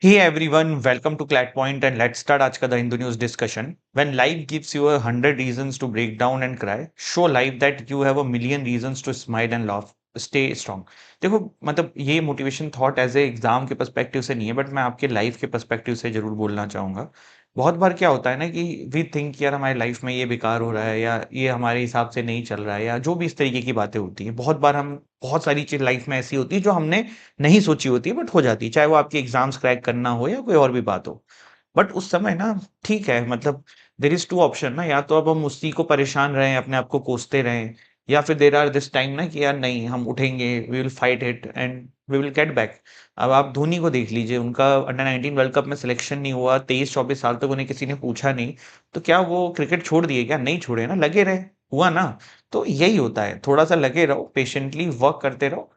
Hey everyone, welcome to Clat Point and let's start आज का the Hindu news discussion. When life gives you 100 reasons to break down and cry, show life that you have a million reasons to smile and laugh. Stay strong. देखो मतलब ये motivation thought as a exam के perspective से नहीं है, but मैं आपके life के पर्सपेक्टिव से जरूर बोलना चाहूंगा. बहुत बार क्या होता है ना कि वी थिंक यार हमारी लाइफ में ये बेकार हो रहा है या ये हमारे हिसाब से नहीं चल रहा है या जो भी इस तरीके की बातें होती हैं. बहुत बार हम बहुत सारी चीज लाइफ में ऐसी होती है जो हमने नहीं सोची होती है बट हो जाती है, चाहे वो आपकी एग्जाम्स क्रैक करना हो या कोई और भी बात हो. बट उस समय ना ठीक है, मतलब देयर इज टू ऑप्शन ना, या तो अब हम उसी को परेशान रहें, अपने आप को कोसते रहें, या फिर देर आर दिस टाइम ना कि यार नहीं, हम उठेंगे, we will fight it and we will get back. अब आप धोनी को देख लीजिए, उनका अंडर 19 वर्ल्ड कप में सिलेक्शन नहीं हुआ, 23-24 साल तक उन्हें किसी ने पूछा नहीं. तो क्या वो क्रिकेट छोड़ दिए? क्या नहीं छोड़े ना, लगे रहे. हुआ ना. तो यही होता है, थोड़ा सा लगे रहो, पेशेंटली वर्क करते रहो.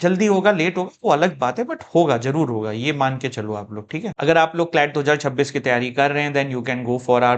जल्दी होगा, लेट होगा, वो अलग बात है, बट होगा, ज़रूर होगा, ये मान के चलो आप लोग, ठीक है? अगर आप लोग क्लैट 2026 की तैयारी कर रहे हैं, then you can go for our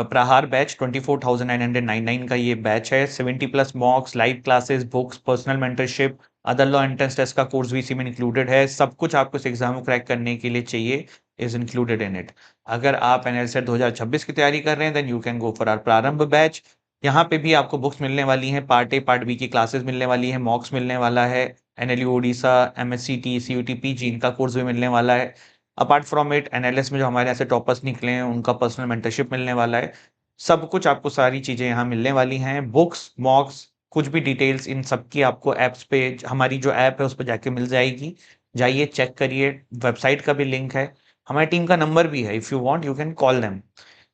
Prahar batch. 24,999 का ये बैच है. 70 plus mocks, live classes, books, personal mentorship, other law entrance test का कोर्स भी इसी में इंक्लूडेड है. सब कुछ आपको इस एग्जाम को क्रैक करने के लिए चाहिए इज इंक्लूडेड इन इट. अगर आप एनएलसेट 2026 की तैयारी कर रहे हैं, then you can go for our Prarambh batch. यहाँ पे भी आपको बुक्स मिलने वाली हैं, पार्ट ए पार्ट बी की क्लासेस मिलने वाली है, मॉक्स मिलने वाला है, NLU Odisha, MSCT, CUET, PG, इनका कोर्स भी मिलने वाला है. अपार्ट फ्रॉम इट एनएलएस में जो हमारे यहाँ से टॉपर्स निकले हैं उनका पर्सनल मेंटरशिप मिलने वाला है. सब कुछ आपको, सारी चीजें यहाँ मिलने वाली हैं. बुक्स, मॉक्स, कुछ भी डिटेल्स इन सब की आपको ऐप्स पे, हमारी जो ऐप है उस पर जाके मिल जाएगी. जाइए, चेक करिए. वेबसाइट का भी लिंक है, हमारी टीम का नंबर भी है. If you want you can call them.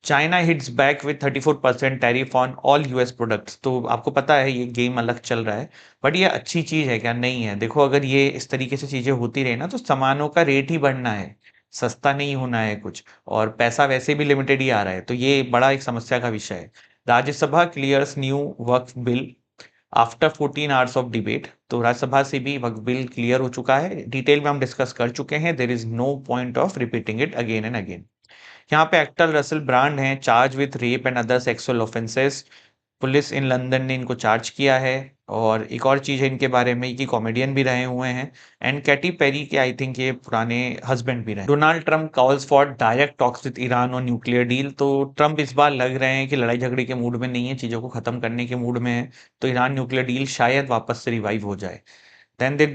China hits back with 34% tariff on all US products. तो आपको पता है ये गेम अलग चल रहा है, बट ये अच्छी चीज है क्या? नहीं है. देखो, अगर ये इस तरीके से चीजें होती रहे ना तो सामानों का रेट ही बढ़ना है, सस्ता नहीं होना है कुछ. और पैसा वैसे भी लिमिटेड ही आ रहा है, तो ये बड़ा एक समस्या का विषय है. Rajya Sabha clears new Waqf bill after 14 hours of debate. तो राज्यसभा से भी वक्फ बिल क्लियर हो चुका है, डिटेल में हम डिस्कस कर चुके हैं. There is no point of repeating it again and again. यहाँ पे एक्टर रसल ब्रांड हैं, charge with rape and other sexual offences. Police in London ने इनको चार्ज किया है. और एक और चीज है इनके बारे में कि कॉमेडियन भी रहे हुए हैं. एंड कैटी पेरी के आई थिंक ये पुराने हस्बैंड भी रहे. Donald Trump calls for direct talks with Iran और न्यूक्लियर डील. तो ट्रंप इस बार लग रहे हैं कि लड़ाई झगड़े के मूड में नहीं है, चीजों को खत्म करने के मूड में है. तो ईरान न्यूक्लियर डील शायद वापस से रिवाइव हो जाए. Then there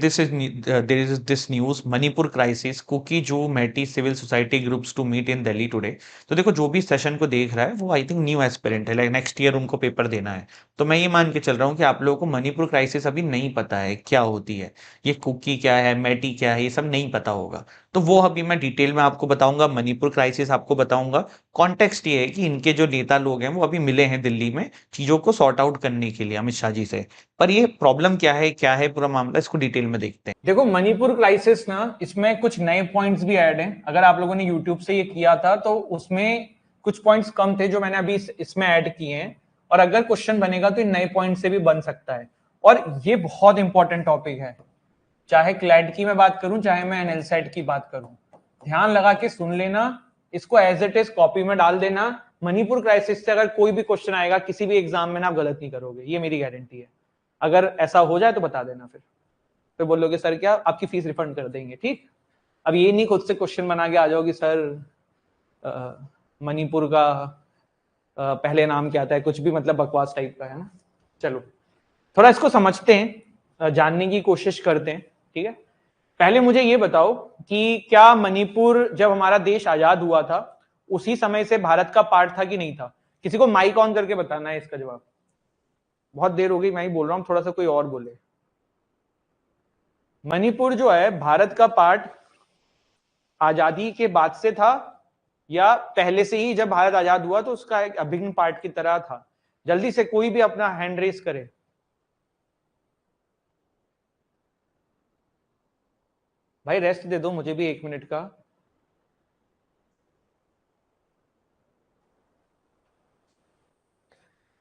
is this news, Manipur crisis, Kuki Zo Meitei civil society groups to meet in Delhi today. तो देखो, जो भी सेशन को देख रहा है वो आई थिंक न्यू एस्पिरेंट है, लाइक नेक्स्ट ईयर उनको पेपर देना है. तो मैं ये मान के चल रहा हूँ कि आप लोगों को मणिपुर क्राइसिस अभी नहीं पता है क्या होती है. ये कुकी क्या है, मेटी क्या है, ये सब नहीं पता होगा. तो वो अभी मैं डिटेल में आपको बताऊंगा. मणिपुर क्राइसिस आपको बताऊंगा. कॉन्टेक्स्ट ये है कि इनके जो नेता लोग हैं वो अभी मिले हैं दिल्ली में चीजों को सॉर्ट आउट करने के लिए अमित शाह जी से. पर ये प्रॉब्लम क्या है पूरा मामला, इसको डिटेल में देखते हैं. देखो, मणिपुर क्राइसिस ना, इसमें कुछ नए पॉइंट्स भी ऐड हैं. अगर आप लोगों ने यूट्यूब से ये किया था तो उसमें कुछ पॉइंट्स कम थे जो मैंने अभी इसमें ऐड किए हैं. और अगर क्वेश्चन बनेगा तो इन नए पॉइंट से भी बन सकता है. और ये बहुत इंपॉर्टेंट टॉपिक है, चाहे क्लैट की मैं बात करूं चाहे मैं एनएलसेट की बात करूं. ध्यान लगा के सुन लेना, इसको एज इट इज कॉपी में डाल देना. मणिपुर क्राइसिस से अगर कोई भी क्वेश्चन आएगा किसी भी एग्जाम में ना, आप गलत नहीं करोगे, ये मेरी गारंटी है. अगर ऐसा हो जाए तो बता देना, फिर बोलोगे सर क्या आपकी फीस रिफंड कर देंगे. ठीक, अब ये नहीं खुद से क्वेश्चन बना के आ जाओगे सर मणिपुर का पहले नाम क्या आता है, कुछ भी मतलब बकवास टाइप का है ना. चलो थोड़ा इसको समझते हैं, जानने की कोशिश करते हैं. ठीक है, पहले मुझे ये बताओ कि क्या मणिपुर जब हमारा देश आजाद हुआ था उसी समय से भारत का पार्ट था कि नहीं था? किसी को माइक ऑन करके बताना है इसका जवाब. बहुत देर हो गई, मैं ही बोल रहा हूं, थोड़ा सा कोई और बोले. मणिपुर जो है भारत का पार्ट आजादी के बाद से था या पहले से ही जब भारत आजाद हुआ तो उसका एक अभिन्न पार्ट की तरह था? जल्दी से कोई भी अपना हैंड रेस करे. भाई रेस्ट दे दो मुझे भी 1 मिनट का.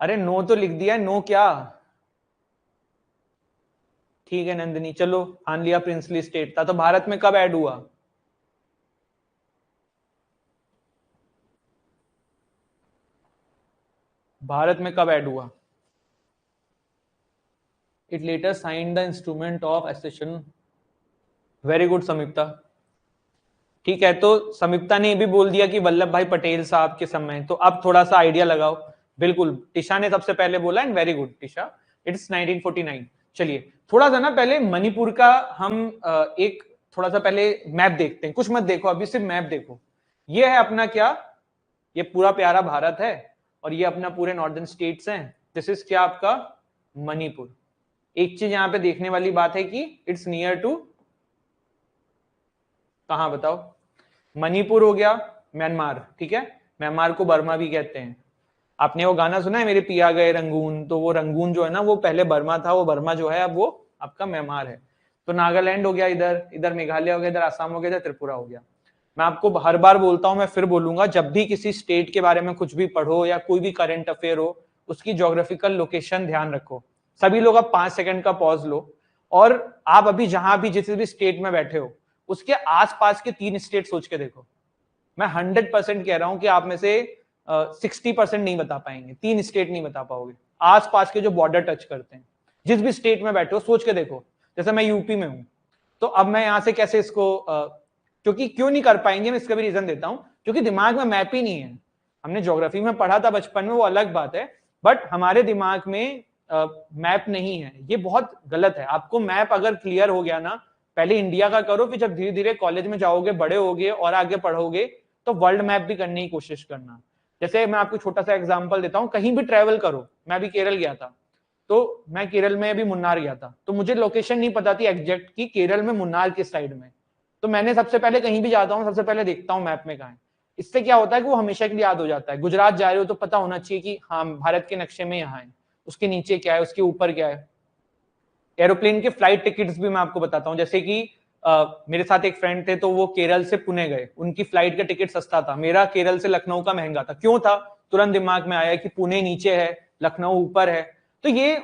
अरे नो तो लिख दिया है, नो क्या? ठीक है नंदिनी, चलो मान लिया प्रिंसली स्टेट था. तो भारत में कब ऐड हुआ? भारत में कब ऐड हुआ? It later sign the instrument of accession. Very good Samyukta. ठीक है, तो समीप्ता ने ये भी बोल दिया कि वल्लभ भाई पटेल साहब के समय, तो अब थोड़ा सा आइडिया लगाओ। बिल्कुल, टिशा ने सबसे पहले बोला and very good Tisha, it's 1949। चलिए थोड़ा सा ना पहले मणिपुर का हम एक थोड़ा सा पहले मैप देखते हैं, कुछ मत देखो अभी, सिर्फ मैप देखो। ये है अपना क्या, ये पूरा प्यारा भारत है और ये अपना पूरे नॉर्दर्न स्टेट्स हैं। दिस इज क्या आपका मणिपुर। एक चीज यहां पे देखने वाली बात है कि इट्स नियर टू, कहां बताओ, मणिपुर हो गया म्यांमार, ठीक है, म्यांमार को बर्मा भी कहते हैं। आपने वो गाना सुना है मेरे पिया गए रंगून, तो वो रंगून जो है ना वो पहले बर्मा था, वो बर्मा जो है अब वो आपका म्यांमार है। तो नागालैंड हो गया, इधर इधर मेघालय हो गया, इधर आसाम हो गया, इधर त्रिपुरा हो गया। मैं आपको हर बार बोलता हूं, मैं फिर बोलूंगा, जब भी किसी स्टेट के बारे में कुछ भी पढ़ो या कोई भी करंट अफेयर हो, उसकी ज्योग्राफिकल लोकेशन ध्यान रखो। सभी लोग अब 5 सेकंड का पॉज लो और आप अभी जहां भी जिस भी स्टेट में बैठे हो उसके आसपास के 3 स्टेट सोच के देखो। मैं 100% कह रहा हूं कि आप में से 60% नहीं बता पाएंगे, 3 स्टेट नहीं बता पाओगे आसपास के जो बॉर्डर टच करते हैं। जिस भी स्टेट में बैठे हो सोच के देखो। जैसे मैं यूपी में हूं, तो अब मैं यहां से कैसे इसको क्योंकि क्यों नहीं कर पाएंगे, मैं इसका भी रीजन देता हूं, क्योंकि दिमाग में मैप ही नहीं है। हमने ज्योग्राफी में पढ़ा था बचपन में, वो अलग बात है, बट हमारे दिमाग में मैप नहीं है। ये बहुत गलत है। आपको मैप अगर क्लियर हो गया ना, पहले इंडिया का करो, फिर जब धीरे धीरे कॉलेज में जाओगे, बड़े होगे और आगे पढ़ोगे, तो वर्ल्ड मैप भी करने की कोशिश करना। जैसे मैं आपको छोटा सा एग्जांपल देता हूँ, कहीं भी ट्रेवल करो, मैं अभी केरल गया था, तो मैं केरल में अभी मुन्नार गया था, तो मुझे लोकेशन नहीं पता थी एग्जैक्ट कि केरल में मुन्नार किस साइड में। तो मैंने सबसे पहले कहीं भी जाता हूँ, सबसे पहले देखता हूँ मैप में कहाँ है। इससे क्या होता है कि वो हमेशा के लिए याद हो जाता है। गुजरात जा रहे हो तो पता होना चाहिए कि हाँ भारत के नक्शे में यहाँ है, उसके नीचे क्या है, उसके ऊपर क्या है। एरोप्लेन के फ्लाइट टिकट्स भी मैं आपको बताता हूँ, जैसे कि मेरे साथ एक फ्रेंड थे, तो वो केरल से पुणे गए, उनकी फ्लाइट का टिकट सस्ता था, मेरा केरल से लखनऊ का महंगा था। क्यों था? तुरंत दिमाग में आया कि पुणे नीचे है, लखनऊ ऊपर है। तो ये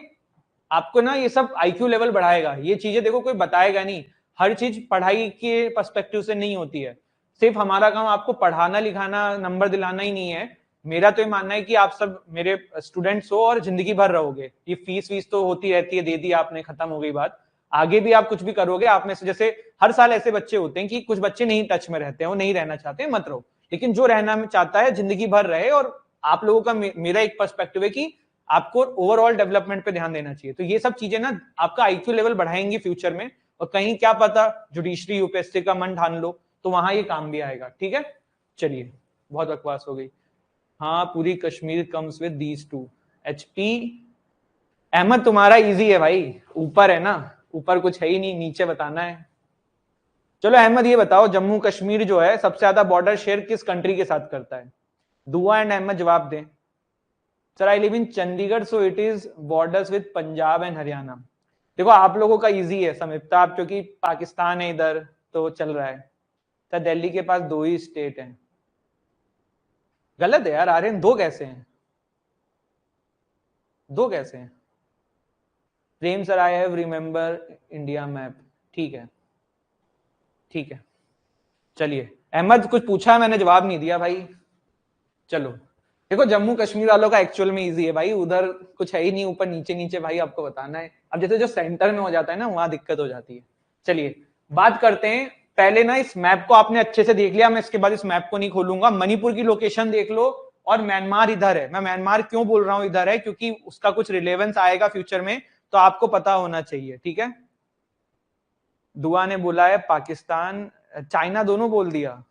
आपको ना ये सब आईक्यू लेवल बढ़ाएगा। ये चीजें देखो कोई बताएगा नहीं, हर चीज पढ़ाई के पर्सपेक्टिव से नहीं होती है। सिर्फ हमारा काम आपको पढ़ाना लिखाना नंबर दिलाना ही नहीं है। मेरा तो ये मानना है कि आप सब मेरे स्टूडेंट्स हो और जिंदगी भर रहोगे। ये फीस वीस तो होती रहती है, दे दी आपने, खत्म हो गई बात। आगे भी आप कुछ भी करोगे, आप में से जैसे हर साल ऐसे बच्चे होते हैं कि कुछ बच्चे नहीं टच में रहते हैं, वो नहीं रहना चाहते, मत रहो। लेकिन जो रहना चाहता है जिंदगी भर रहे। और आप लोगों का मेरा एक पर्सपेक्टिव है कि आपको ओवरऑल डेवलपमेंट पे ध्यान देना चाहिए। तो ये सब चीजें ना आपका आईक्यू लेवल बढ़ाएंगी फ्यूचर में। और कहीं क्या पता जुडिशरी यूपीएससी का मन ठान लो तो वहां ये काम भी आएगा। ठीक है, चलिए बहुत बकवास हो गई। हाँ, पूरी Kashmir comes with these two. HP Ahmad तुम्हारा इजी है भाई, ऊपर है ना, ऊपर कुछ है ही नहीं, नीचे बताना है। चलो अहमद ये बताओ, जम्मू कश्मीर जो है सबसे ज्यादा बॉर्डर शेयर किस कंट्री के साथ करता है? दुआ एंड अहमद जवाब दें। Sir I live in Chandigarh so it is borders with Punjab and Haryana. देखो आप लोगों का इजी है समीपता, आप क्योंकि पाकिस्तान है इधर तो चल रहा है। सर दिल्ली के पास 2 ही स्टेट हैं। गलत है यार आर्यन, 2 कैसे हैं? 2 कैसे हैं? Prem sir I have remember India map. ठीक है ठीक है, चलिए अहमद कुछ पूछा है मैंने जवाब नहीं दिया भाई। चलो देखो जम्मू कश्मीर वालों का एक्चुअल में इजी है भाई, उधर कुछ है ही नहीं, ऊपर नीचे नीचे भाई आपको बताना है। अब जैसे जो सेंटर में हो जाता है ना वहां दिक्कत हो जाती है। चलिए बात करते हैं, पहले ना इस मैप को आपने अच्छे से देख लिया, मैं इसके बाद इस मैप को नहीं खोलूंगा। मणिपुर की लोकेशन देख लो और म्यांमार इधर है। मैं म्यांमार क्यों बोल रहा हूं इधर है, क्योंकि उसका कुछ रिलेवेंस आएगा फ्यूचर में, तो आपको पता होना चाहिए। ठीक है, दुआ ने बोला है पाकिस्तान चाइना दोनों बोल दिया।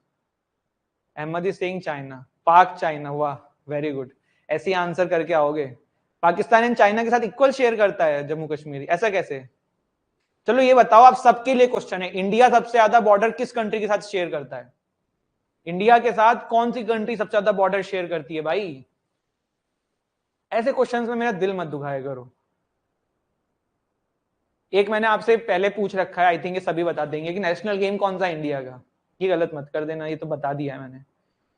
अहमद इज सेइंग चाइना, पाक चाइना, वाह वेरी गुड। ऐसे ही आंसर करके आओगे। पाकिस्तान एंड चाइना के साथ इक्वल शेयर करता है जम्मू कश्मीर, ऐसा कैसे? चलो ये बताओ, आप सबके लिए क्वेश्चन है, इंडिया सबसे ज्यादा बॉर्डर किस कंट्री के साथ शेयर करता है? इंडिया के साथ कौन सी कंट्री सबसे ज्यादा बॉर्डर शेयर करती है भाई? ऐसे क्वेश्चंस में मेरा दिल मत दुखाया करो। एक मैंने आपसे पहले पूछ रखा है, आई थिंक ये सभी बता देंगे कि नेशनल गेम कौन सा इंडिया का। ये गलत मत कर देना, ये तो बता दिया है मैंने।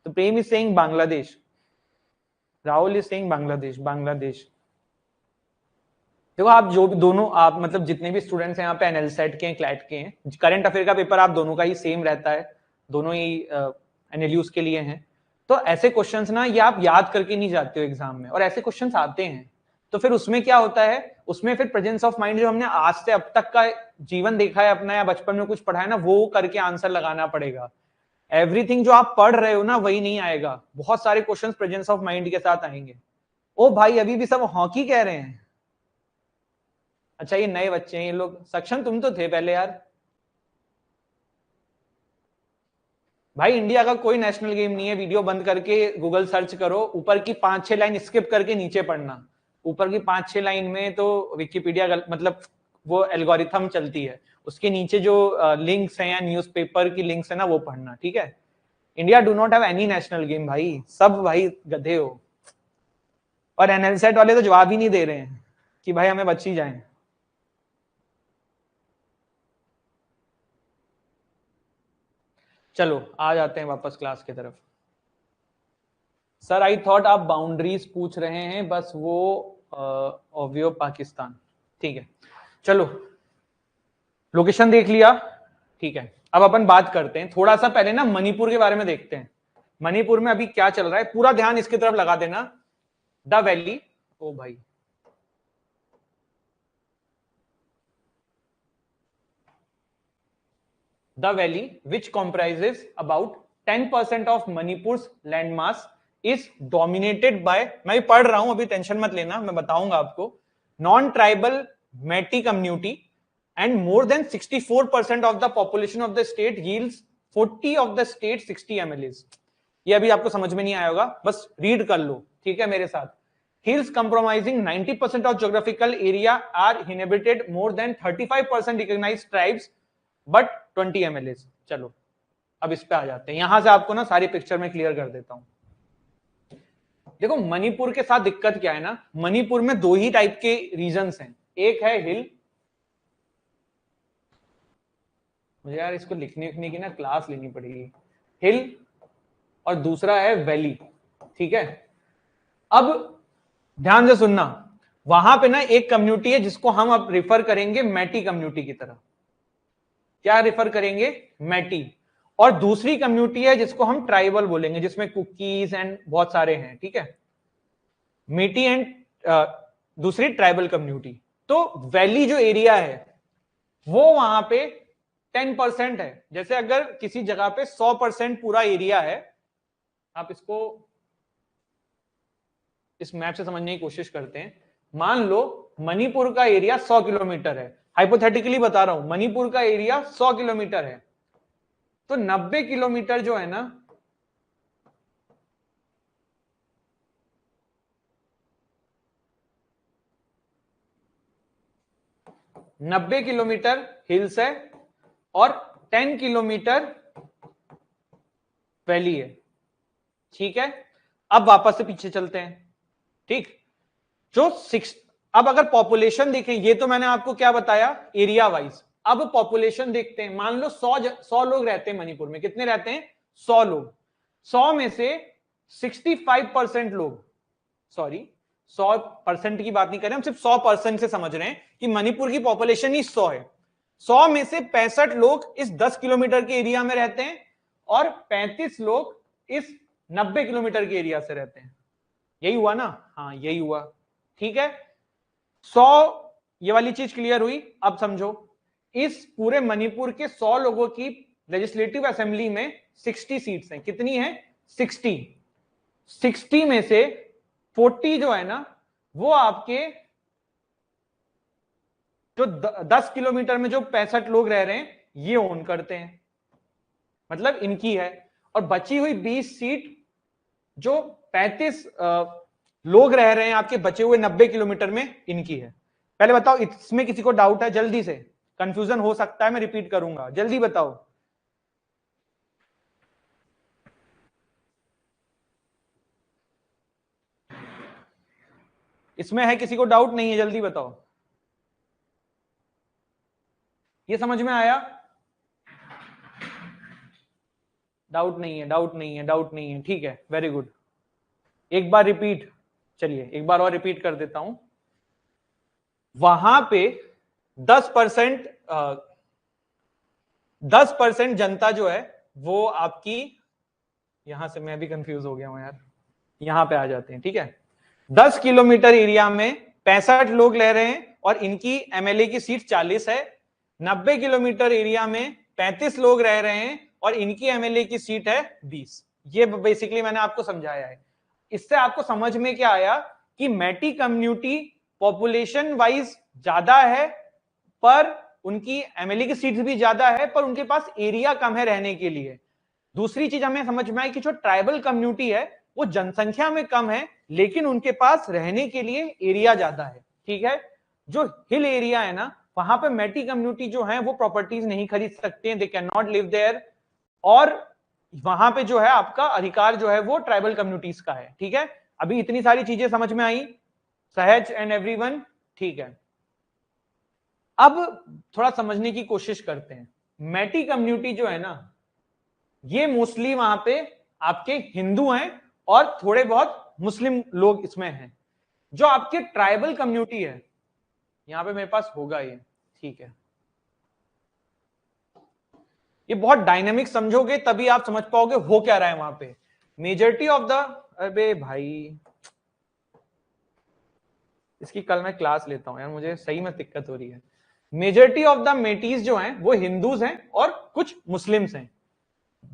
तो Prem is saying Bangladesh, Rahul is saying Bangladesh. Bangladesh देखो आप जो भी दोनों आप मतलब जितने भी स्टूडेंट्स हैं यहाँ पे एनएलसेट के हैं, क्लैट के हैं, करंट अफेयर का पेपर आप दोनों का ही सेम रहता है, दोनों ही एनएलयूज के लिए हैं। तो ऐसे क्वेश्चंस ना ये आप याद करके नहीं जाते हो एग्जाम में, और ऐसे क्वेश्चंस आते हैं। तो फिर उसमें क्या होता है, उसमें फिर प्रेजेंस ऑफ माइंड जो हमने आज से अब तक का जीवन देखा है अपना या बचपन में कुछ पढ़ा है ना, वो करके आंसर लगाना पड़ेगा। एवरीथिंग जो आप पढ़ रहे हो ना वही नहीं आएगा, बहुत सारे क्वेश्चंस प्रेजेंस ऑफ माइंड के साथ आएंगे। ओ भाई अभी भी सब हॉकी कह रहे हैं। अच्छा ये नए बच्चे हैं ये लोग, सक्षम तुम तो थे पहले यार। भाई इंडिया का कोई नेशनल गेम नहीं है, वीडियो बंद करके गूगल सर्च करो, ऊपर की 5-6 लाइन स्किप करके नीचे पढ़ना। ऊपर की 5-6 लाइन में तो विकिपीडिया मतलब वो एल्गोरिथम चलती है, उसके नीचे जो लिंक्स हैं या न्यूज़पेपर की लिंक्स है ना वो पढ़ना, ठीक है। India do not have any national game भाई, सब भाई गधे हो। और एनएलसेट वाले तो जवाब ही नहीं दे रहे हैं कि भाई हमें बच ही जाए। चलो आ जाते हैं वापस क्लास की तरफ। सर आई थॉट आप बाउंड्रीज पूछ रहे हैं, बस वो ओवियो पाकिस्तान, ठीक है। चलो लोकेशन देख लिया, ठीक है। अब अपन बात करते हैं थोड़ा सा पहले ना मणिपुर के बारे में देखते हैं। मणिपुर में अभी क्या चल रहा है, पूरा ध्यान इसकी तरफ लगा देना। द वैली, ओ भाई The valley, which comprises about 10% of Manipur's landmass, is dominated by, मैं भी पढ़ रहा हूं अभी टेंशन मत लेना, मैं बताऊंगा आपको, non-tribal Metis community, and more than 64% of the population of the state yields 40 of the state 60 MLAs। ये अभी आपको समझ में नहीं आया होगा, बस रीड कर लो, ठीक है मेरे साथ। Hills comprising 90% of geographical area are inhabited, more than 35% recognized tribes, but 20 MLAs। चलो अब इस पे आ जाते हैं, यहां से आपको ना सारी पिक्चर में क्लियर कर देता हूं। देखो मणिपुर के साथ दिक्कत क्या है ना, मणिपुर में दो ही टाइप के रीजन्स हैं, एक है हिल, मुझे यार इसको लिखने की ना क्लास लेनी पड़ेगी, हिल, और दूसरा है वैली, ठीक है। अब ध्यान से सुनना, वहां पे ना एक कम्युनिटी है जिसको हम अब रिफर करेंगे मैटी कम्युनिटी की तरह। क्या रिफर करेंगे, मैटी। और दूसरी कम्युनिटी है जिसको हम ट्राइबल बोलेंगे, जिसमें कुकीज एंड बहुत सारे हैं, ठीक है। मेटी एंड दूसरी ट्राइबल कम्युनिटी। तो वैली जो एरिया है वो वहां पे 10% है। जैसे अगर किसी जगह पे 100% पूरा एरिया है, आप इसको इस मैप से समझने की कोशिश करते हैं। मान लो मणिपुर का एरिया 100 किलोमीटर है, हाइपोथेटिकली बता रहा हूं, मणिपुर का एरिया 100 किलोमीटर है, तो 90 किलोमीटर जो है ना, नब्बे किलोमीटर हिल्स है और 10 किलोमीटर वैली है, ठीक है। अब वापस से पीछे चलते हैं, ठीक। जो अब अगर पॉपुलेशन देखें, ये तो मैंने आपको क्या बताया एरिया वाइज, अब पॉपुलेशन देखते हैं। मान लो 100 लोग रहते हैं मणिपुर में, कितने रहते हैं, 100 लोग। 100 में से 65% लोग, सॉरी 100% की बात नहीं कर रहे हम, सिर्फ 100% से समझ रहे हैं कि मणिपुर की पॉपुलेशन ही 100 है। 100 में से 65 लोग इस 10 किलोमीटर के एरिया में रहते हैं और 35 लोग इस 90 किलोमीटर के एरिया से रहते हैं। यही हुआ ना, हाँ यही हुआ, ठीक है। 100 ये वाली चीज क्लियर हुई। अब समझो इस पूरे मणिपुर के 100 लोगों की लेजिस्लेटिव असेंबली में 60 सीट्स हैं। कितनी है, 60। 60 में से 40 जो है ना वो आपके जो 10 किलोमीटर में जो 65 लोग रह रहे हैं ये ओन करते हैं, मतलब इनकी है। और बची हुई 20 सीट जो 35 लोग रह रहे हैं आपके बचे हुए 90 किलोमीटर में, इनकी है। पहले बताओ इसमें किसी को डाउट है, जल्दी से, कंफ्यूजन हो सकता है, मैं रिपीट करूंगा, जल्दी बताओ। इसमें है किसी को डाउट, नहीं है, जल्दी बताओ। ये समझ में आया, डाउट नहीं है, डाउट नहीं है, डाउट नहीं है, ठीक है, वेरी गुड। एक बार रिपीट, चलिए एक बार और रिपीट कर देता हूं। वहां पे 10% 10% जनता जो है वो आपकी, यहां से मैं भी कंफ्यूज हो गया हूं यार, यहां पे आ जाते हैं, ठीक है। 10 किलोमीटर एरिया में 65 लोग रह रहे हैं और इनकी एमएलए की सीट 40 है। 90 किलोमीटर एरिया में 35 लोग रह रहे हैं और इनकी एमएलए की सीट है 20। ये बेसिकली मैंने आपको समझाया है। इससे आपको समझ में क्या आया कि मैटी कम्युनिटी पॉपुलेशन वाइज ज्यादा है, पर उनकी एमएलए की सीट्स भी ज्यादा है, पर उनके पास एरिया कम है रहने के लिए। दूसरी चीज हमें समझ में आई कि जो ट्राइबल कम्युनिटी है वो जनसंख्या में कम है, लेकिन उनके पास रहने के लिए एरिया ज्यादा है। ठीक है, जो हिल एरिया है ना, वहां पे मैटी कम्युनिटी जो है वो प्रॉपर्टीज नहीं खरीद सकते हैं, they can not live there, और वहां पे जो है आपका अधिकार जो है वो ट्राइबल कम्युनिटीज का है। ठीक है, अभी इतनी सारी चीजें समझ में आई सहज एंड एवरीवन? ठीक है, अब थोड़ा समझने की कोशिश करते हैं। मैटी कम्युनिटी जो है ना, ये मोस्टली वहां पे आपके हिंदू हैं और थोड़े बहुत मुस्लिम लोग इसमें हैं। जो आपके ट्राइबल कम्युनिटी है, यहां पे मेरे पास होगा ये, ठीक है, ये बहुत डायनेमिक समझोगे तभी आप समझ पाओगे हो क्या रहा है वहां पे। मेजॉरिटी ऑफ द, अबे भाई इसकी कल मैं क्लास लेता हूं यार, मुझे सही में दिक्कत हो रही है। मेजॉरिटी ऑफ द मेटीज जो हैं वो हिंदूज हैं और कुछ मुस्लिम्स हैं।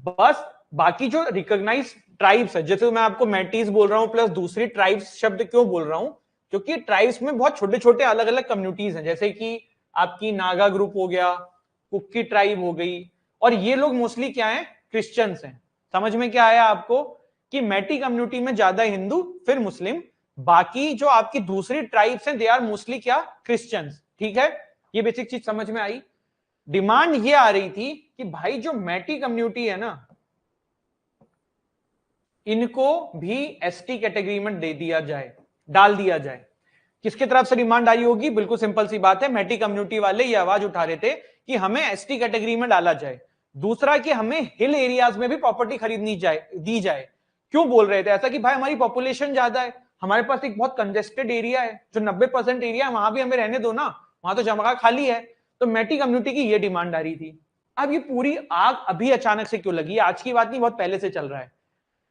बस बाकी जो रिकॉग्नाइज ट्राइब्स है, जैसे मैं आपको मैटीज बोल रहा हूं प्लस दूसरी ट्राइब्स शब्द क्यों बोल रहा हूं, क्योंकि ट्राइब्स में बहुत छोटे छोटे अलग अलग कम्युनिटीज हैं, जैसे कि आपकी नागा ग्रुप हो गया, कुक्की ट्राइब हो गई, और ये लोग मोस्टली क्या है, क्रिश्चियंस हैं। समझ में क्या आया आपको कि मैटी कम्युनिटी में ज्यादा हिंदू फिर मुस्लिम, बाकी जो आपकी दूसरी ट्राइब्स हैं दे आर मोस्टली क्या, क्रिश्चियंस। ठीक है, ये बेसिक चीज समझ में आई। डिमांड ये आ रही थी कि भाई जो मैटी कम्युनिटी है ना, इनको भी एसटी कैटेगरी में दे दिया जाए, डाल दिया जाए। किसकी तरफ से डिमांड आई होगी? बिल्कुल सिंपल सी बात है, मैटी कम्युनिटी वाले ये आवाज उठा रहे थे कि हमें एसटी कैटेगरी में डाला जाए। दूसरा कि हमें हिल एरियाज में भी प्रॉपर्टी खरीदनी जाए, दी जाए। क्यों बोल रहे थे ऐसा? कि भाई हमारी पॉपुलेशन ज्यादा है, हमारे पास एक बहुत कंजेस्टेड एरिया है, जो 90% एरिया है वहां भी हमें रहने दो ना, वहां तो जगह खाली है। तो मैटी कम्युनिटी की ये डिमांड आ रही थी। अब ये पूरी आग अभी अचानक से क्यों लगी? आज की बात नहीं, बहुत पहले से चल रहा है।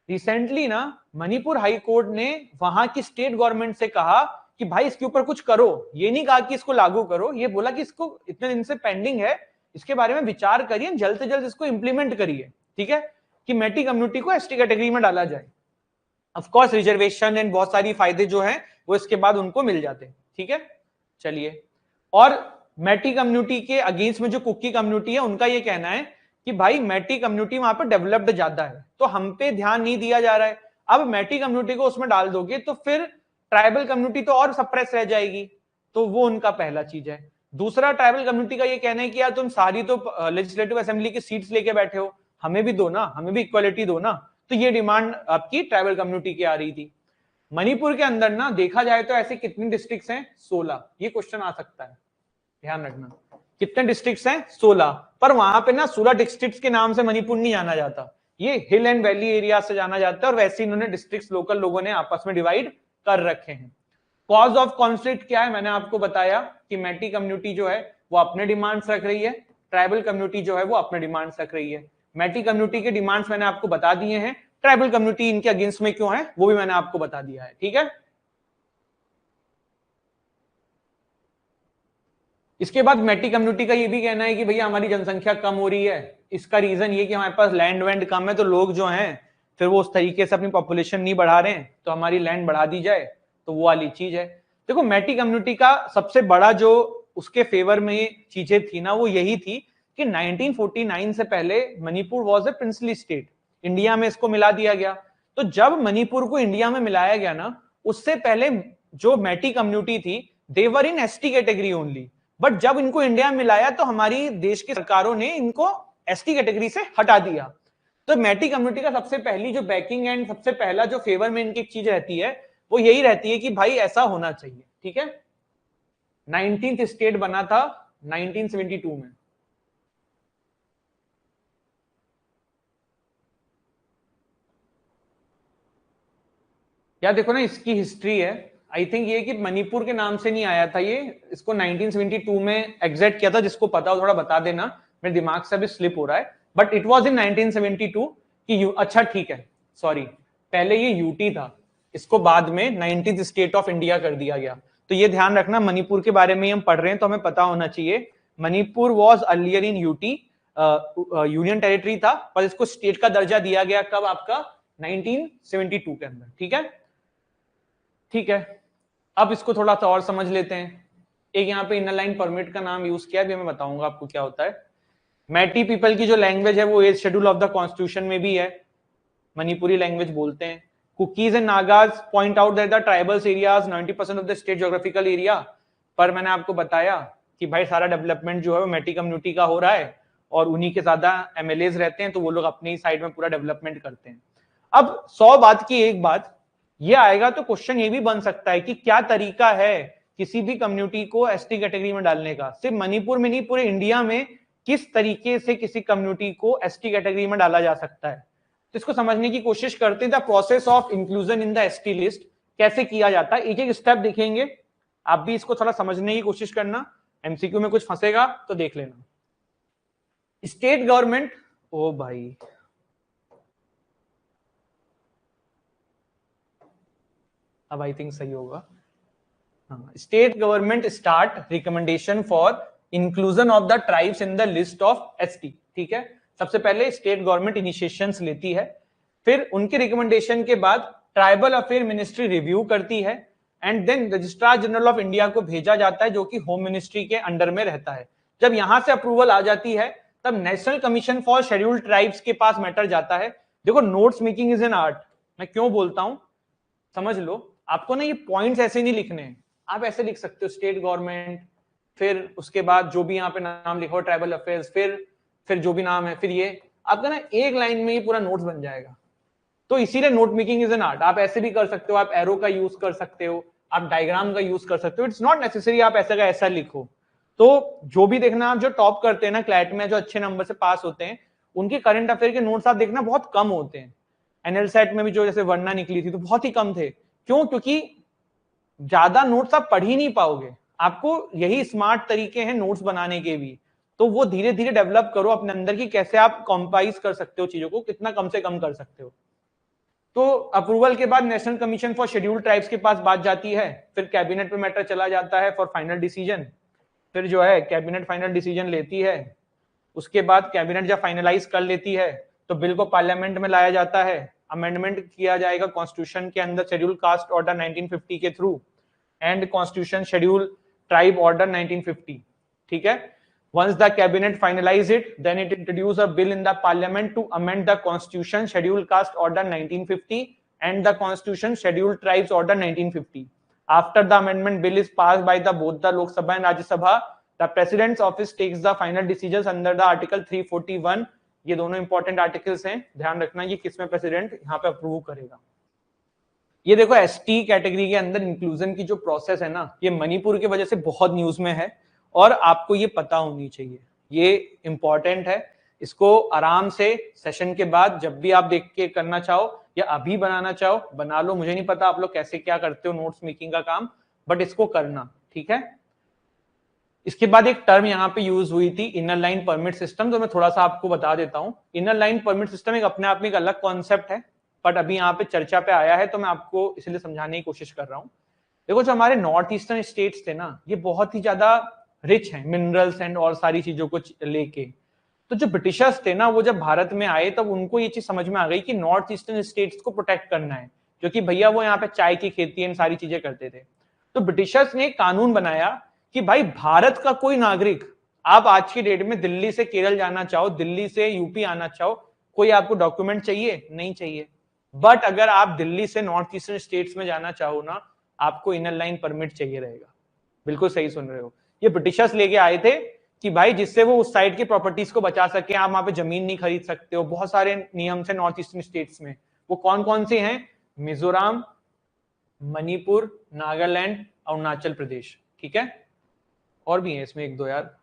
रिसेंटली ना मणिपुर हाई कोर्ट ने वहां की स्टेट गवर्नमेंट से कहा कि भाई इसके ऊपर कुछ करो। ये नहीं कहा कि इसको लागू करो, ये बोला कि इसको इतने दिन से पेंडिंग है, इसके बारे में विचार करिए, जल्द से जल्द इसको इंप्लीमेंट करिए। ठीक है, कि मैटी कम्युनिटी को एसटी कैटेगरी में डाला जाए। ऑफ कोर्स रिजर्वेशन एंड बहुत सारी फायदे जो हैं वो इसके बाद उनको मिल जाते हैं। ठीक है, चलिए। और मैटी कम्युनिटी के अगेंस्ट में जो कुकी कम्युनिटी है, उनका ये कहना है कि भाई मैटी कम्युनिटी वहां पर डेवलप्ड ज्यादा है, तो हम पे ध्यान नहीं दिया जा रहा है। अब मैटी कम्युनिटी को उसमें डाल दोगे तो फिर ट्राइबल कम्युनिटी तो और सप्रेस रह जाएगी। तो वो उनका पहला चीज है। दूसरा, ट्राइबल कम्युनिटी का ये कहना है कि यार तुम सारी तो लेजिस्लेटिव असेंबली की सीट्स लेके बैठे हो, हमें भी दो ना, हमें भी इक्वालिटी दो ना। तो ये डिमांड आपकी ट्राइबल कम्युनिटी की आ रही थी। मणिपुर के अंदर ना देखा जाए तो ऐसे कितनी डिस्ट्रिक्ट्स हैं? 16। ये क्वेश्चन आ सकता है, ध्यान रखना। कितने डिस्ट्रिक्ट्स हैं? 16। पर वहां पे ना 16 डिस्ट्रिक्ट्स के नाम से मणिपुर नहीं जाना जाता, ये हिल एंड वैली एरिया से जाना जाता है, और वैसे इन्होंने डिस्ट्रिक्ट्स लोकल लोगों ने आपस में डिवाइड कर रखे हैं। कॉज ऑफ कॉन्फ्लिक्ट क्या है? मैंने आपको बताया कि मैटी कम्युनिटी जो है वो अपने डिमांड्स रख रही है, ट्राइबल कम्युनिटी जो है वो अपने डिमांड्स रख रही है। मैटी कम्युनिटी के डिमांड्स मैंने आपको बता दिए हैं, ट्राइबल कम्युनिटी इनके अगेंस्ट में क्यों है वो भी मैंने आपको बता दिया है। ठीक है, इसके बाद मैटी कम्युनिटी का ये भी कहना है कि भैया हमारी जनसंख्या कम हो रही है, इसका रीजन ये कि हमारे पास लैंड वैंड कम है, तो लोग जो हैं फिर वो उस तरीके से अपनी पॉपुलेशन नहीं बढ़ा रहे हैं, तो हमारी लैंड बढ़ा दी जाए। तो वो वाली चीज है। देखो मैटी कम्युनिटी का सबसे बड़ा जो उसके फेवर में चीजें थी ना, वो यही थी कि 1949 से पहले Manipur was a princely state, India में इसको मिला दिया गया। तो जब मणिपुर को इंडिया में मिलाया गया ना, उससे पहले जो मैटी कम्युनिटी थी देवर इन एसटी कैटेगरी ओनली, बट जब इनको इंडिया में मिलाया तो हमारी देश की सरकारों ने इनको एसटी कैटेगरी से हटा दिया। तो मैटी कम्युनिटी का सबसे पहली जो बैकिंग एंड सबसे पहला जो फेवर में इनकी चीज रहती है वो यही रहती है कि भाई ऐसा होना चाहिए। ठीक है, 19th स्टेट बना था 1972 में। यार देखो ना, इसकी हिस्ट्री है, आई थिंक ये कि मणिपुर के नाम से नहीं आया था ये, इसको 1972 में एग्जैक्ट किया था। जिसको पता हो थोड़ा बता देना, मेरे दिमाग से अभी स्लिप हो रहा है, बट इट वाज इन 1972 कि अच्छा ठीक है, सॉरी, पहले ये यूटी था, इसको बाद में 19th स्टेट ऑफ इंडिया कर दिया गया। तो ये ध्यान रखना, मणिपुर के बारे में हम पढ़ रहे हैं तो हमें पता होना चाहिए। Manipur was earlier in UT, union territory था, पर इसको स्टेट का दर्जा दिया गया कब? आपका 1972 के अंदर। ठीक है, ठीक है। अब इसको थोड़ा सा और समझ लेते हैं। एक यहाँ पे इनर लाइन परमिट का नाम यूज किया, अभी मैं बताऊंगा आपको क्या होता है। मैटी पीपल की जो लैंग्वेज है वो 8th schedule of the constitution में भी है, मणिपुरी लैंग्वेज बोलते हैं। Cookies and Nagas point out that the tribals areas 90% of the state geographical area, पर मैंने आपको बताया कि भाई सारा डेवलपमेंट जो है वो मैटी कम्युनिटी का हो रहा है और उन्हीं के ज्यादा एमएलएज रहते हैं, तो वो लोग अपनी ही साइड में पूरा डेवलपमेंट करते हैं। अब 100 बात की एक बात ये आएगा तो क्वेश्चन ये भी बन सकता है कि क्या तरीका है किसी भी कम्युनिटी को एसटी कैटेगरी में डालने का? सिर्फ मणिपुर में नहीं, पूरे इंडिया में किस तरीके से किसी कम्युनिटी को एसटी कैटेगरी में डाला जा सकता है? तो इसको समझने की कोशिश करते हैं। The process of inclusion in the ST list कैसे किया जाता है, एक एक स्टेप दिखेंगे, आप भी इसको थोड़ा समझने की कोशिश करना। एमसीक्यू में कुछ फंसेगा तो देख लेना। स्टेट गवर्नमेंट, ओ भाई अब आई थिंक सही होगा। State government start recommendation for inclusion of the tribes in the list of ST. ठीक है, सबसे पहले स्टेट गवर्नमेंट इनिशिएशंस लेती है, फिर उनके रिकमेंडेशन के बाद ट्राइबल अफेयर मिनिस्ट्री रिव्यू करती है and then registrar general of India को भेजा जाता है जो कि होम मिनिस्ट्री के अंडर में रहता है। जब यहां से अप्रूवल आ जाती है तब national commission for scheduled tribes के पास मैटर जाता है। देखो notes making is an art, मैं क्यों बोलता हूं समझ लो। आपको ना ये पॉइंट्स ऐसे नहीं लिखने हैं, आप ऐसे लिख सकते हो स्टेट गवर्नमेंट, फिर उसके बाद जो भी यहाँ पे नाम लिखो ट्राइबल अफेयर्स, फिर जो भी नाम है, फिर ये आपका ना एक लाइन में ये पूरा नोट्स बन जाएगा। तो इसीलिए note making is an art. आप ऐसे भी कर सकते हो, आप एरो का यूज कर सकते हो, आप डायग्राम का यूज कर सकते हो, इट्स नॉट नेसेसरी आप ऐसा का ऐसा लिखो। तो जो भी देखना, आप जो टॉप करते हैं ना क्लैट में, जो अच्छे नंबर से पास होते हैं, उनके करंट अफेयर के नोट्स आप देखना बहुत कम होते हैं। एनएल सेट में भी जो जैसे वरना निकली थी तो बहुत ही कम थे। क्यों? क्योंकि ज्यादा नोट्स आप पढ़ ही नहीं पाओगे। आपको यही स्मार्ट तरीके हैं नोट्स बनाने के भी, तो वो धीरे धीरे डेवलप करो अपने अंदर की कैसे आप कॉम्पाइज कर सकते हो चीजों को, कितना कम से कम कर सकते हो। तो अप्रूवल के बाद national commission for scheduled tribes के पास बात जाती है, फिर कैबिनेट पे मैटर चला जाता है फॉर फाइनल डिसीजन। फिर जो है कैबिनेट फाइनल डिसीजन लेती है, उसके बाद कैबिनेट जब फाइनलाइज कर लेती है तो बिल को पार्लियामेंट में लाया जाता है, अमेंडमेंट किया जाएगा कॉन्स्टिट्यूशन के अंदर शेड्यूल कास्ट ऑर्डर 1950 के through and constitution schedule tribe order 1950। ठीक है, once the cabinet finalize it then it introduce a bill in the parliament to amend the constitution schedule caste order 1950 and the constitution schedule tribes order 1950. After the amendment bill is passed by the both the lok sabha and rajya sabha, the president's office takes the final decisions under the article 341। ये दोनों important articles हैं, ध्यान रखना ये किसमें president यहाँ पे approve करेगा। ये देखो एसटी कैटेगरी के अंदर इंक्लूजन की जो प्रोसेस है ना, ये मणिपुर की वजह से बहुत न्यूज में है और आपको ये पता होनी चाहिए, ये इंपॉर्टेंट है। इसको आराम से सेशन के बाद जब भी आप देख के करना चाहो या अभी बनाना चाहो बना लो। मुझे नहीं पता आप लोग कैसे क्या करते हो नोट्स मेकिंग का काम, बट इसको करना। ठीक है, इसके बाद एक टर्म यहाँ पे यूज हुई थी इनर लाइन परमिट सिस्टम, तो मैं थोड़ा सा आपको बता देता हूँ। इनर लाइन परमिट सिस्टम एक अपने आप में एक अलग कॉन्सेप्ट है, बट अभी यहाँ पे चर्चा पे आया है तो मैं आपको इसलिए समझाने की कोशिश कर रहा हूँ। देखो जो हमारे नॉर्थ ईस्टर्न स्टेट्स थे ना, ये बहुत ही ज्यादा रिच हैं मिनरल्स एंड और सारी चीजों को लेके। तो जो ब्रिटिशर्स थे ना, वो जब भारत में आए तब उनको ये चीज समझ में आ गई कि नॉर्थ ईस्टर्न स्टेट्स को प्रोटेक्ट करना है, क्योंकि भैया वो यहाँ पे चाय की खेती एंड सारी चीजें करते थे। तो ब्रिटिशर्स ने एक कानून बनाया कि भाई भारत का कोई नागरिक, आप आज की डेट में दिल्ली से केरल जाना चाहो, दिल्ली से यूपी आना चाहो, कोई आपको डॉक्यूमेंट चाहिए? नहीं चाहिए। बट अगर आप दिल्ली से नॉर्थ ईस्टर्न स्टेट्स में जाना चाहो ना, आपको इनर लाइन परमिट चाहिए रहेगा। बिल्कुल सही सुन रहे हो, ये ब्रिटिशर्स लेके आए थे कि भाई जिससे वो उस साइड की प्रॉपर्टीज को बचा सके। आप वहां पे जमीन नहीं खरीद सकते हो, बहुत सारे नियम से नॉर्थ ईस्टर्न स्टेट्स में। वो कौन कौन से हैं? मिजोरम, मणिपुर, नागालैंड, अरुणाचल प्रदेश। ठीक है, और भी हैं इसमें एक दो यार,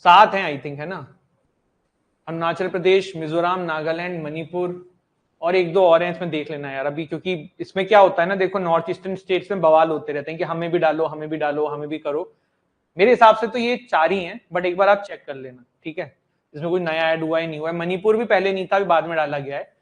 7 हैं आई थिंक, है ना? अरुणाचल प्रदेश, मिजोरम, नागालैंड, मणिपुर और एक दो और हैं, इसमें देख लेना यार अभी, क्योंकि इसमें क्या होता है ना, देखो नॉर्थ ईस्टर्न स्टेट्स में बवाल होते रहते हैं कि हमें भी डालो, हमें भी डालो, हमें भी करो। मेरे हिसाब से तो ये 4 ही हैं, बट एक बार आप चेक कर लेना। ठीक है, इसमें कोई नया ऐड हुआ है नहीं हुआ है। मणिपुर भी पहले नहीं था, अभी बाद में डाला गया है।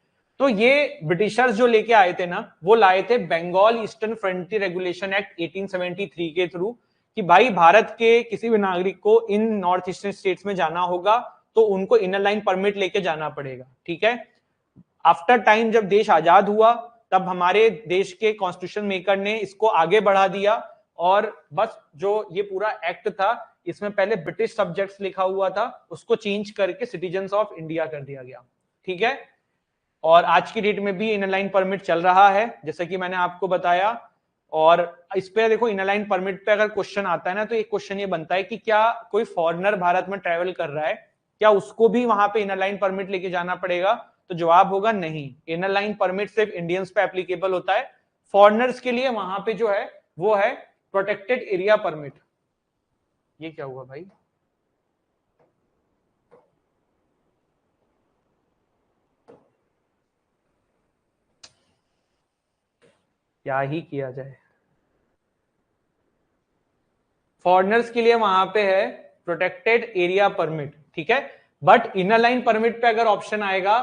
तो ये ब्रिटिशर्स जो लेके आए थे ना, वो लाए थे Bengal Eastern Frontier Regulation Act 1873 के थ्रू, कि भाई भारत के किसी भी नागरिक को इन नॉर्थ ईस्टर्न स्टेट्स में जाना होगा तो उनको इनर लाइन परमिट लेके जाना पड़ेगा, ठीक है। आफ्टर टाइम जब देश आजाद हुआ तब हमारे देश के कॉन्स्टिट्यूशन मेकर ने इसको आगे बढ़ा दिया और बस जो ये पूरा एक्ट था इसमें पहले ब्रिटिश सब्जेक्ट्स लिखा हुआ था उसको चेंज करके सिटीजन्स ऑफ इंडिया कर दिया गया, ठीक है। और आज की डेट में भी इनर लाइन परमिट चल रहा है जैसा कि मैंने आपको बताया। और इस पे देखो इनर लाइन परमिट पे अगर क्वेश्चन आता है ना तो एक क्वेश्चन ये बनता है कि क्या कोई फॉरेनर भारत में ट्रेवल कर रहा है क्या उसको भी वहां पे इनर लाइन परमिट लेके जाना पड़ेगा, तो जवाब होगा नहीं। इनर लाइन परमिट सिर्फ इंडियंस पे एप्लीकेबल होता है, फॉरेनर्स के लिए वहां पे जो है वो है प्रोटेक्टेड एरिया परमिट। ये क्या हुआ भाई? क्या ही किया जाए। फॉरेनर्स के लिए वहां पे है प्रोटेक्टेड एरिया परमिट, ठीक है। बट इनर लाइन परमिट पे अगर ऑप्शन आएगा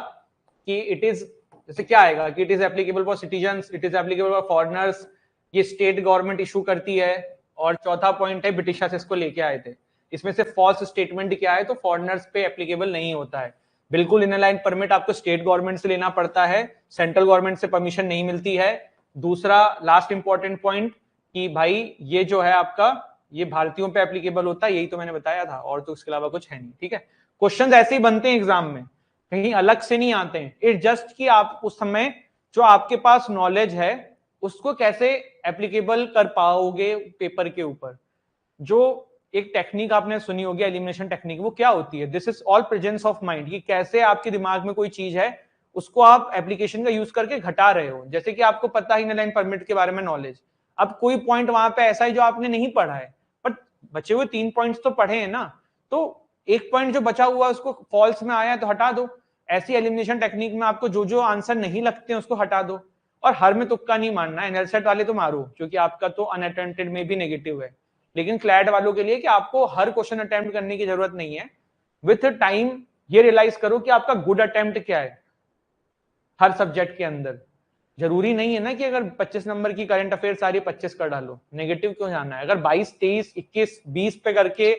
कि इट इज, जैसे क्या आएगा कि it is applicable for citizens, it is applicable for foreigners, ये स्टेट गवर्नमेंट इशू करती है। और चौथा पॉइंट है ब्रिटिशर्स इसको लेके आए थे, इसमें से फॉल्स स्टेटमेंट क्या है तो फॉरेनर्स पे एप्लीकेबल नहीं होता है। बिल्कुल इनर लाइन परमिट आपको स्टेट गवर्नमेंट से लेना पड़ता है, सेंट्रल गवर्नमेंट से परमिशन नहीं मिलती है। दूसरा लास्ट इंपॉर्टेंट पॉइंट कि भाई ये जो है आपका ये भारतीयों पे एप्लीकेबल होता है, यही तो मैंने बताया था, और तो इसके अलावा कुछ है नहीं, ठीक है। क्वेश्चन ऐसे ही बनते हैं एग्जाम में, कहीं अलग से नहीं आते हैं। इट जस्ट कि आप उस समय जो आपके पास नॉलेज है उसको कैसे एप्लीकेबल कर पाओगे पेपर के ऊपर। जो एक टेक्निक आपने सुनी होगी एलिमिनेशन टेक्निक, वो क्या होती है? This is all presence of mind, कि कैसे आपके दिमाग में कोई चीज है उसको आप एप्लीकेशन का यूज करके घटा रहे हो। जैसे कि आपको पता है इनर लाइन परमिट के बारे में नॉलेज, अब कोई पॉइंट वहां पे ऐसा है जो आपने नहीं पढ़ा है, बट बचे हुए 3 पॉइंट्स तो पढ़े हैं ना, तो एक पॉइंट जो बचा हुआ उसको फॉल्स में आया है तो हटा दो। ऐसी एलिमिनेशन टेक्निक में आपको जो जो आंसर नहीं लगते हैं उसको हटा दो। और हर में तुक्का नहीं मारना है, एनएलसेट वाले तो मारो क्योंकि आपका तो अनअटेम्प्टेड में भी नेगेटिव है, लेकिन क्लैट वालों के लिए कि आपको हर क्वेश्चन अटेम्प्ट करने की जरूरत नहीं है। विथ टाइम ये रियलाइज करो कि आपका गुड अटेम्प्ट क्या है हर सब्जेक्ट के अंदर। जरूरी नहीं है ना कि अगर 25 नंबर की करंट अफेयर सारी 25 कर डालो, नेगेटिव क्यों जाना है? अगर 22, 23, 21, 20 पे करके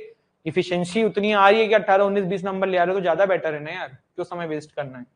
इफिशिएंसी उतनी आ रही है कि 18, 19, 20 नंबर ले आ रहे हो तो ज्यादा बेटर है ना यार, क्यों समय वेस्ट करना है।